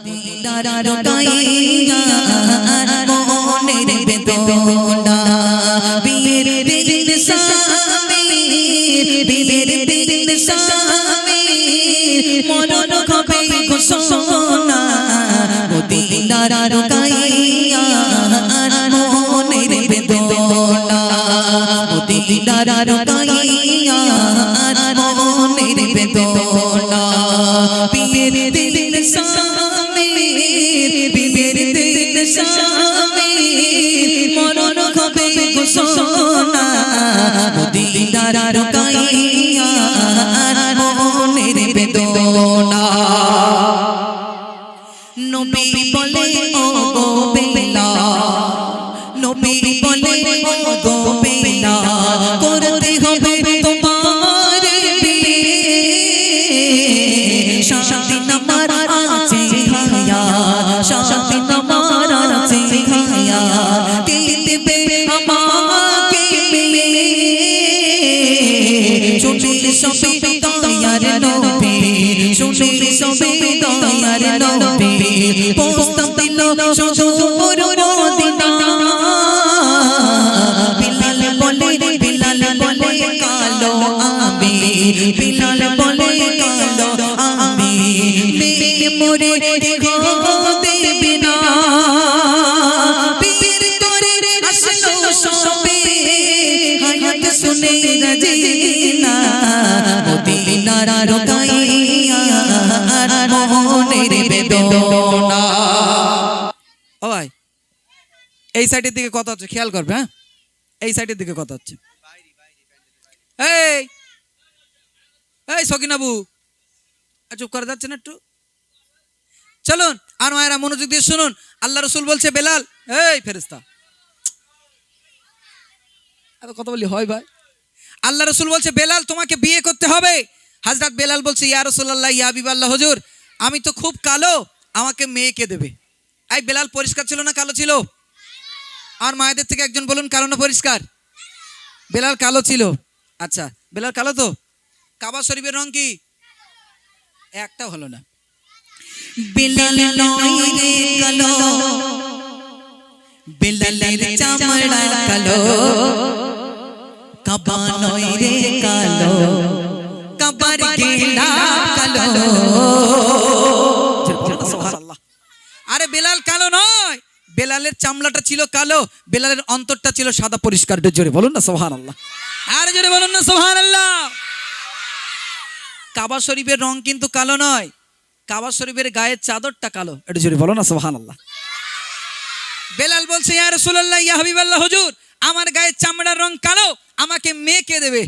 মদিনার রুকাইয়া মনের বেদনা বীর দিল সামির বীর দিল সামির মরণ হবে ঘোষণা মদিনার রুকাইয়া মনের বেদনা মদিনার রুকাইয়া মনের বেদনা বীর দিল সামির বীর দিল সামির মরণ হবে ঘোষণা মদিনার রুকাইয়া মনের বেদনা নবী বলে ও গো বেলাল নবী বলে ও গো বেলাল করতে হবে তোমার বিয়ে শান্তি নামার আছে হায়া শান্তি নামার আছে হায়া দিতে আমাকে বিয়ে শুনে সবে দয়ার নবী শুনে সবে দয়ার নবী প্রস্তাব দিল সুদূর মদিনা বিলাল বলে কালো আমি বিলাল বলে কালো আমি মোরে দেখো দেবে না পীর তোরে আসলো সবে হায়াত শুনে রাজিনা মদিনার রুকাইয়া মনের বেদনা ও ভাই এই সাইডের দিকে কথা হচ্ছে খেয়াল করবে হ্যাঁ এই সাইডের দিকে কথা হচ্ছে এই এই সকিনাবু চুপ করে যাচ্ছে না একটু চলুন আর মায়েরা মনোযোগ দিয়ে শুনুন আল্লাহ রসুল বলছে বেলাল এই ফেরেশতা এত কথা বলি হয় ভাই আল্লাহ রসুল বলছে বেলাল তোমাকে বিয়ে করতে হবে হযরত বেলাল বলছে ইয়া রাসূলুল্লাহ ইয়া হাবিবাল্লাহ হুজুর আমি তো খুব কালো আমাকে মেয়েকে দেবে এই বেলাল পরিষ্কার ছিল না কালো ছিল আর মায়েদের থেকে একজন বলুন কালো না পরিষ্কার বেলাল কালো ছিল আচ্ছা বেলাল কালো তো কাবা শরীফের রং কি একটা হলো না বেলাল নয় রে কালো বেলালের চামড়া কালো কাবা নয় রে কালো কাবার গেলা কালো সুবহানাল্লাহ আরে বেলাল কালো নয় বেলালের চামড়াটা ছিল কালো বেলালের অন্তরটা ছিল সাদা পরিষ্কার জোরে বলুন না সুবহানাল্লাহ আরে জোরে বলুন না সুবহানাল্লাহ কাবা শরীফের রং কিন্তু কালো নয় কাবা শরীফের গায়ের চাদরটা কালো এটা জোরে বলো না সুবহানাল্লাহ বেলাল বলছে ইয়া রাসূলুল্লাহ ইয়া হাবিবাল্লাহ হুজুর আমার গায়ের চামড়ার রং কালো আমাকে মেয়েকে দেবে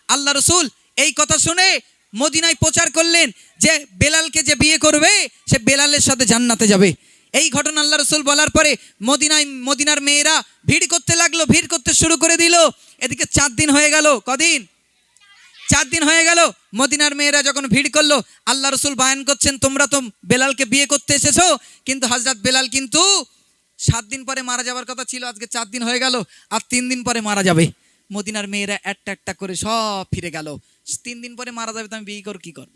আল্লাহ রাসূল এই কথা শুনে মদিনায় প্রচার করলেন যে বেলালকে যে বিয়ে করবে সে বেলালের সাথে জান্নাতে যাবে এই ঘটনা আল্লাহ রাসূল বলার পরে মদিনার মেয়েরা ভিড় করতে লাগলো ভিড় করতে শুরু করে দিল এদিকে 4 দিন হয়ে গেল কদিন 4 দিন হয়ে গেল মদিনার মেয়েরা যখন ভিড় করলো আল্লাহ রাসূল বয়ান করছেন তোমরা তো বেলালকে বিয়ে করতে এসেছো কিন্তু হযরত বেলাল কিন্তু 7 দিন পরে মারা যাবার কথা ছিল আজকে 4 দিন হয়ে গেল আর 3 দিন পরে মারা যাবে মদিনার মেয়েরা একটা করে সব ফিরে গেল 3 দিন পরে মারা যাবে তো আমি বিয়ে করে কি করব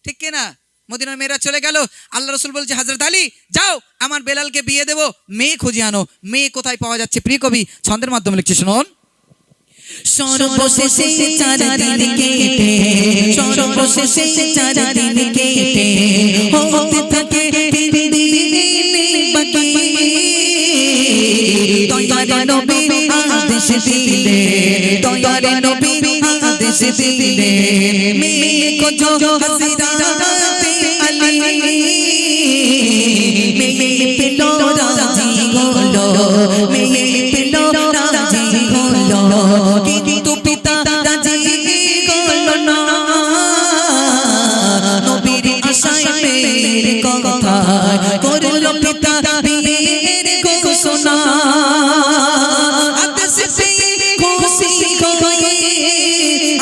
ঠিক কি না মদিনার মেয়েরা চলে গেল আল্লাহ রাসূল বলছে হযরত আলী যাও আমার বেলালকে বিয়ে দেব মেয়ে খুঁজে আনো মেয়ে কোথায় পাওয়া যাচ্ছে প্রিয় কবি ছন্দের মাধ্যমে লিখছে শুনুন সর্বশেষে 4 দিন কেটে সর্বশেষে 4 দিন কেটে হতে থাকে 3 দিন বাকি দয়ার নবী আদেশ দিলে দয়ার নবী আদেশ দিলে মেয়ে খোঁজো হযরতে আলী মেয়ে পেলো রাজি হলো মেয়ে পেলো রাজি হলো কিন্তু পিতা রাজি হলো না নবীর আশায় মেয়ের কথা করলো পিতা বিয়ের ঘোষণা আদেশ পেয়ে খুশি হয়ে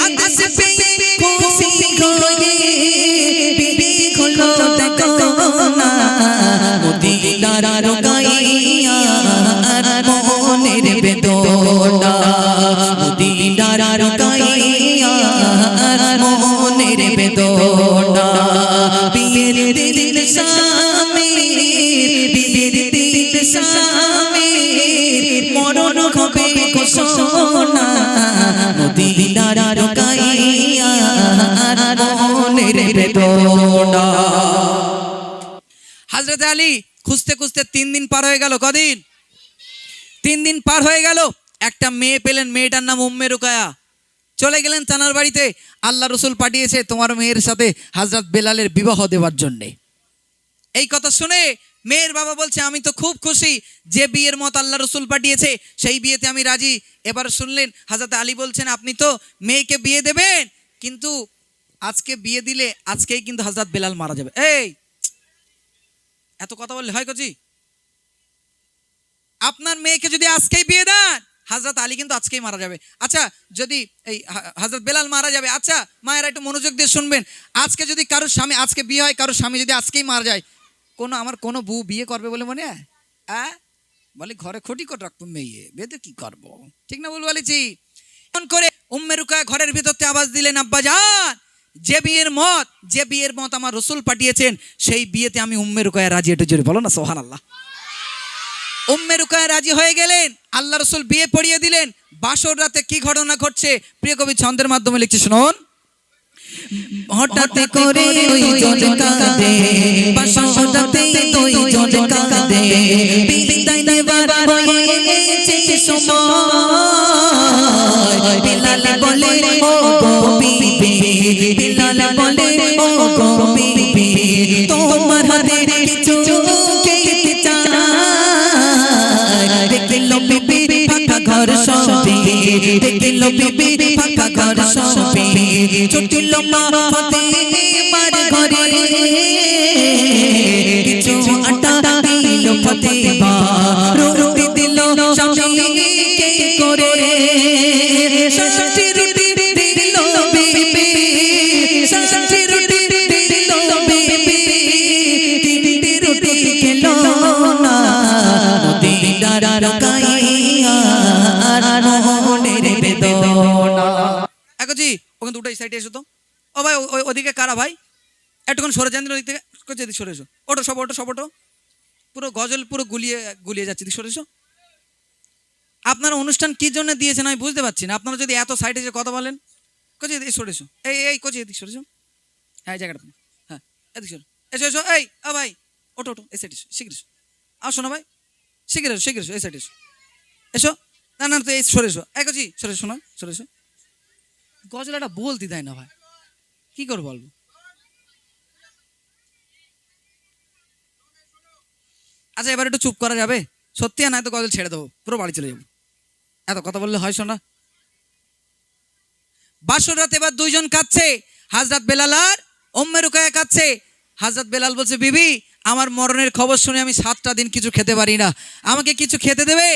আদেশ পেয়ে খুশি হয়ে বিবি হলো দেখো না মদিনার রুকাইয়া মনের বেদনা মদিনার রুকাইয়া মনের বেদনা বীর দিল সামি মনের বেদনা। হযরত আলী খুঁজতে খুঁজতে 3 দিন পার হয়ে গেল। কদিন? 3 দিন পার হয়ে গেল। একটা মেয়ে পেলেন, মেয়েটার নাম উম্মে রুকায়া। চলে গেলেন তানার বাড়িতে। আল্লাহ রসুল পাঠিয়েছে তোমার মেয়ের সাথে হযরত বেলালের বিবাহ দেওয়ার জন্যে। এই কথা শুনে মেয়ের বাবা বলছে আমি তো খুব খুশি, যে বিয়ের মত আল্লাহ রসুল পাঠিয়েছে সেই বিয়েতে আমি রাজি। এবার শুনলেন হযরত আলী বলছেন আপনি তো মেয়েকে বিয়ে দেবেন, কিন্তু আজকে বিয়ে দিলে আজকেই কিন্তু হযরত বেলাল মারা যাবে। এই এত কথা বললে হয় কজি? আপনার মেয়েকে যদি আজকেই বিয়ে দেন হযরত আলী কিন্তু আজকেই মারা যাবে। আচ্ছা যদি এই হযরত বেলাল মারা যাবে, আচ্ছা মায়েরা একটু মনোযোগ দিয়ে শুনবেন, আজকে যদি কারোর স্বামী আজকে বিয়ে হয়, কারোর স্বামী যদি আজকেই মারা যায়, আমার কোনো বউ বিয়ে করবে বলে মনে হয়? বলে ঘরে খটি করে রাখবো, মেয়ে বেঁধে কি করবো? ঠিক না ভুল বলেছি? এমন করে উম্মে রুকায়া ঘরের ভিতরতে আওয়াজ দিলেন আব্বাজান, যে বিয়ের মত আমার রসুল পাঠিয়েছেন সেই বিয়েতে আমি উম্মে রুকায়া রাজি। একটু জোরে বলো না সুবহানাল্লাহ। উম্মে রুকায়া রাজি হয়ে গেলেন, আল্লাহ রসুল বিয়ে পড়িয়ে দিলেন। বাসর রাতে কি ঘটনা ঘটছে প্রিয় কবি ছন্দের মাধ্যমে লিখছে শুনুন। হঠাৎ করে দুইজন কাঁদে, বাসর রাতে দুইজন কাঁদে, বিদায় নেবার হয়েছে সময়। বেলাল বলে ও গো বিবি, বেলাল বলে ও গো বিবি, তোমার হাতে কিছু খেতে চাই। দেখলো বিবি ফাঁকা ঘর সবে, দেখলো বিবি ফাঁকা ঘর সবে, ছুটিল মা ফাতেমার ঘরে, কিছু আটা দিল ফাতেমা, রুটি দিল স্বামীকে করে, ষষ্ঠী রুটি দিল বিবি, ষষ্ঠী রুটি দিল বিবি, তিনটি রুটি খেলো না মদিনার রুকাইয়া মনের বেদনা। এখন জি ওখানে দুটো সাইডে এসো তো। ও ভাই ওদিকে কারা ভাই? একটুক্ষণ সরে যান ওদিক থেকে, এদিক সরে এসো। ওটো সব ওটো, পুরো গজল পুরো গুলিয়ে যাচ্ছে, এদিক সরে এসো। আপনারা অনুষ্ঠান কি জন্য দিয়েছেন আমি বুঝতে পারছি না। আপনারা যদি এত সাইডে এসে কথা বলেন, কোচি এদিক সরে এসো। এই কোচি এদিক সরে এসো। হ্যাঁ জায়গাটা হ্যাঁ এদিক সরে এসো। এই ভাই ওটো এই সাইড এসো, শিখে এসো। আসো না ভাই, শিখে এসো এই সাইড এসো। না তো এই সরে এসো। এই কোচি সরে এসো না, সরে এসো। গজলাটা বলতে দেয় না ভাই, কি করে বলবো? আচ্ছা এবার একটু চুপ করা যাবে সত্যি, না তো গজল ছেড়ে দেবো, পুরো বাড়ি চলে যাবো। এত কথা বললে হয় শোনা? বাসর রাতে এবার দুইজন কাঁদছে, হযরত বেলাল আর উম্মে রুকায়া কাঁদছে। হযরত বেলাল বলছে বিবি আমার মরণের খবর শুনে আমি 7টা দিন কিছু খেতে পারি না, আমাকে কিছু খেতে দেবে?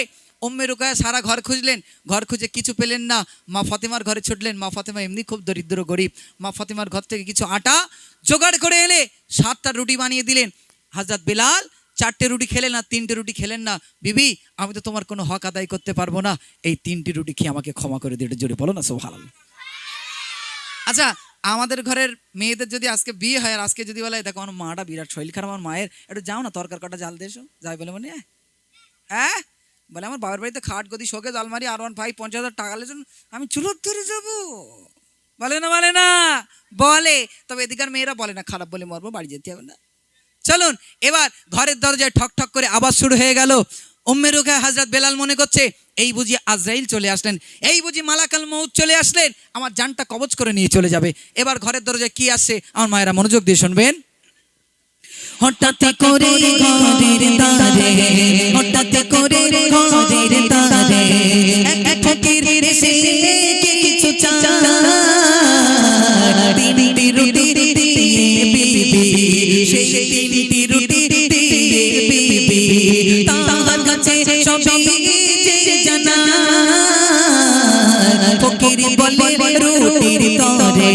উম্মে রুকায়া সারা ঘর খুঁজলেন, ঘর খুঁজে কিছু পেলেন না। মা ফাতেমার ঘরে ছুটলেন, মা ফাতেমা এমনি খুব দরিদ্র গরিব। মা ফাতেমার ঘর থেকে কিছু আটা জোগাড় করে এলে 7টা রুটি বানিয়ে দিলেন। হযরত বেলাল 4টে রুটি খেলেন না, 3টে রুটি খেলেন না। বিবি আমি তো তোমার কোনো হক আদায় করতে পারবো না, এই 3টি রুটি খেয়ে আমাকে ক্ষমা করে দিয়ে জোরে বলো না সুবহানাল্লাহ। আচ্ছা আমাদের ঘরের মেয়েদের যদি আজকে বিয়ে হয় আর আজকে যদি বলে দেখো আমার মাটা বিরাট শরীর খারাপ, আমার মায়ের একটু যাও না তরকার কাটা জাল দিয়ে এসো, যাই বলে মনে হ্যাঁ বলে আমার বাবার বাড়িতে খাট গদি শোকেজ আলমারি R15 50,000 টাকা লেজন, আমি চুলোর ধরে যাবো। বলে না বলে, তবে এদিকার মেয়েরা বলে না খারাপ বলে মরবো, বাড়ি যেতে হবে না। চলুন এবার ঘরের দরজায় ঠক ঠক করে আওয়াজ শুরু হয়ে গেল। উম্মে রুকায়া হযরত বেলাল মনে করছে এই বুঝি আজরাইল চলে আসলেন, এই বুঝি মালাকাল মউত চলে আসলেন, আমার জানটা কবজ করে নিয়ে চলে যাবে। এবার ঘরের দরজায় কি আসছে আমার মায়েরা মনোযোগ দিয়ে শুনবেন। হঠাৎ করে ঘরের দ্বারে, হঠাৎ করে ঘরের দ্বারে এক ফকির এসে কিছু চায়, তিনটি রুটি দিয়ে বিবি, সেই তিনটি রুটি দিয়ে বিবি তার কাছে সবই যে জানা। ফকির বলে রুটির তরে,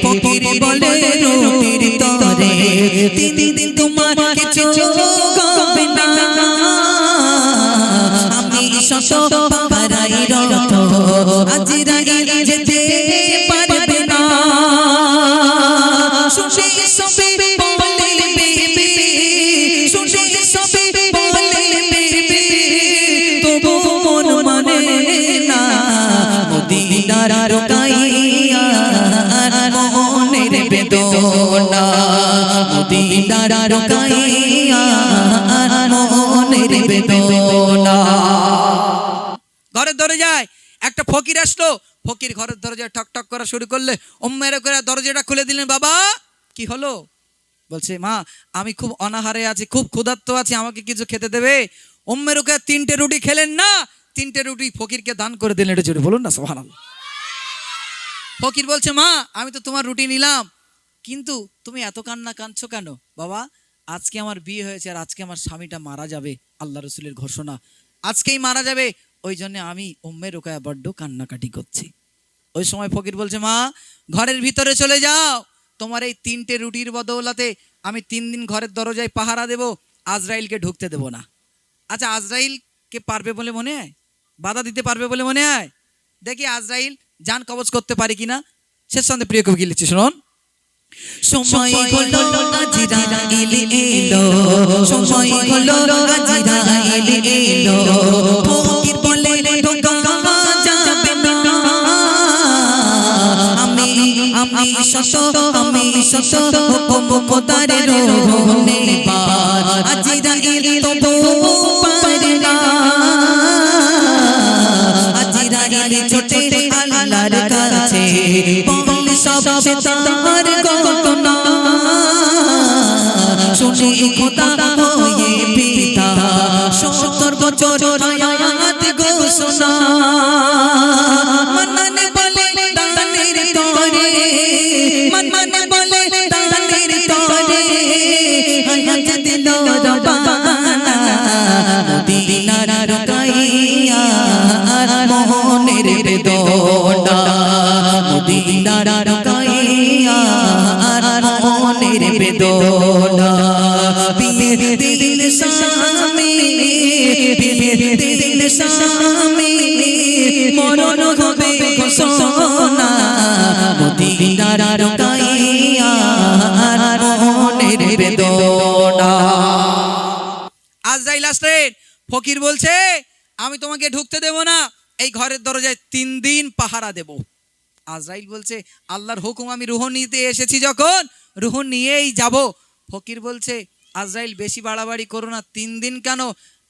ফকির বলে রুটির তরে, 3 দিন তোমার কিছু হবে না, আমি শত পারাই রত আজরাইল যেতে পারবে না। শুনে সবে বলে বিবি, শুনে সবে বলে বিবি, তবু মন মানে না মদিনার রুকাইয়া মনের মদিনার রোকাইয়া মনের বেদনা। ঘরের দরজায় একটা ফকির আসলো, ফকির ঘরের দরজায় ঠক ঠক করা শুরু করলে ওম্মের করে দরজাটা খুলে দিলেন। বাবা কি হলো? বলছে মা আমি খুব অনাহারে আছি, খুব ক্ষুধার্ত আছি, আমাকে কিছু খেতে দেবে? ওম্মের ওকে 3টে রুটি খেলেন না, 3টে রুটি ফকিরকে দান করে দিলেন। এটা জোরে বলুন না সুবহানাল্লাহ। ফকির বলছে মা আমি তো তোমার রুটি নিলাম, কিন্তু তুমি এত কান্না কাঁদছো কেন? বাবা আজকে আমার বিয়ে হয়েছে আর আজকে আমার স্বামীটা মারা যাবে, আল্লাহ রসুলের ঘোষণা, আজকেই মারা যাবে, ওই জন্য আমি উম্মে রোকায়া বড্ড কান্নাকাটি করছি। ওই সময় ফকির বলছে মা ঘরের ভিতরে চলে যাও, তোমার এই 3টে রুটির বদৌলতে আমি 3 দিন ঘরের দরজায় পাহারা দেব, আজরাইলকে ঢুকতে দেব না। আচ্ছা আজরাইলকে পারবে বলে মনে হয়? বাধা দিতে পারবে বলে মনে হয়? দেখি আজরাইল জান কবজ করতে পারে কিনা। শেষ সন্ধ্যে প্রিয় কবি লিখছে শুনুন। সময় হলো আজরাইল এলো, সময় হলো আজরাইল এলো, ফকির বলে ঢোকা যাবে না। আমি শত হুকুম খোদার রোহনে পার, আজরাইল তো পারে না। আজরাইল ছোটে আল্লাহর কাছে বলে সব সে তার ঘটনা, শুনে খোদা হয়ে পিতা 70 বছর হায়াত ঘোষণা। মননে বলে দানের তরে, মননে বলে দানের তরে, হায়াত দিল রব্বানা। মদিনার রোকাইয়া মোহনের বেদনা, মদিনার রোকাইয়া মোহনের বেদনা। বিয়ের দিন স্বামী, বিয়ের দিন স্বামী, মরণ হবে ঘোষণা। মদিনার রোকাইয়া মোহনের বেদনা। আজরাইল আসলেন, ফকির বলছে আমি তোমাকে ঢুকতে দেব না, এই ঘরের দরজায় 3 দিন পাহারা দেব। আজরাইল বলছে আল্লাহর হুকুম, আমি রুহ নিতে এসেছি যখন রুহ নিয়েই যাব। ফকির বলছে আজরাইল বেশি বাড়াবাড়ি করো না, 3 দিন কেন,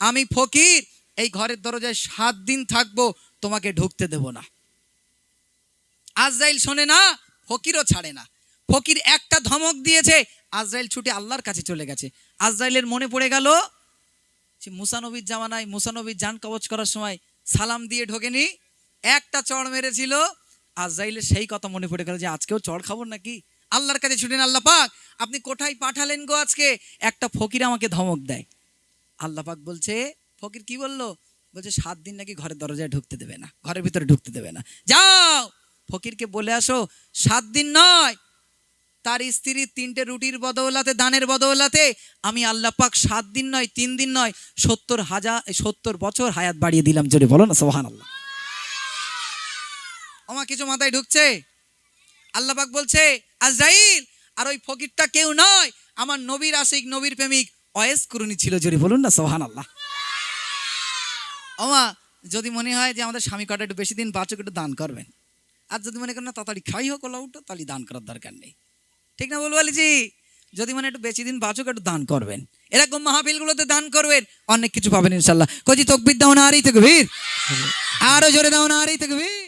আমি ফকির এই ঘরের দরজায় 7 দিন থাকবো, তোমাকে ঢুকতে দেব না। আজরাইল শোনে না, ফকিরও ছাড়ে না। ফকির একটা ধমক দিয়েছে, আজরাইল ছুটে আল্লাহর কাছে চলে গেছে। আজরাইলের মনে পড়ে গেল সে মুসা নবীর জামানায়, মুসা নবীর জান কবজ করার সময় সালাম দিয়ে ঢোকেনি, একটা চড় মেরেছিল। আজরাইলের সেই কথা মনে পড়ে গেল যে আজকেও চড় খাবো নাকি। আল্লাহর কাছে ছুটেন, আল্লাহ পাক আপনি কোথায় পাঠালেন গো আজকে? একটা ফকির আমাকে ধমক দেয়। আল্লাহ পাক বলছে, ফকির কি বললো? বলছে 7 দিন নাকি ঘরের দরজায় ঢুকতে দেবে না, ঘরের ভিতরে ঢুকতে দেবে না। যাও ফকিরকে বলে আসো 7 দিন নয়, তার স্ত্রী 3টে রুটির বদৌলতে, দানের বদৌলতে আমি আল্লাহ পাক 7 দিন নয় 3 দিন নয় 70 বছর হায়াত বাড়িয়ে দিলাম। জোরে বলো না সুবহানাল্লাহ। আমার কিছু মাথায় ঢুকছে? আল্লাহ পাক বলছে আজরাইল আর ওই ফকিরটা কেউ নয়, আমার নবীর আশিক, নবীর প্রেমিক ওয়াইস কুরুনি ছিল। জোরে বলুন না সুবহানাল্লাহ। ওমা যদি মনে হয় যে আমাদের স্বামী কটা একটু বেশি দিন বাঁচুক, একটু দান করবেন। আর যদি মনে করেন না তাড়াতাড়ি খাই হোক উঠো, তাহলে দান করার দরকার নেই। ঠিক না বলবো আলিজি? যদি মানে একটু বেশি দিন বাঁচুক, একটু দান করবেন, এরকম মাহফিলগুলোতে দান করবেন, অনেক কিছু পাবেন ইনশাল্লাহ। কজি তকবীর দাও না, আরই তাকবীর, আরো জোরে দাও না, আরই তাকবীর।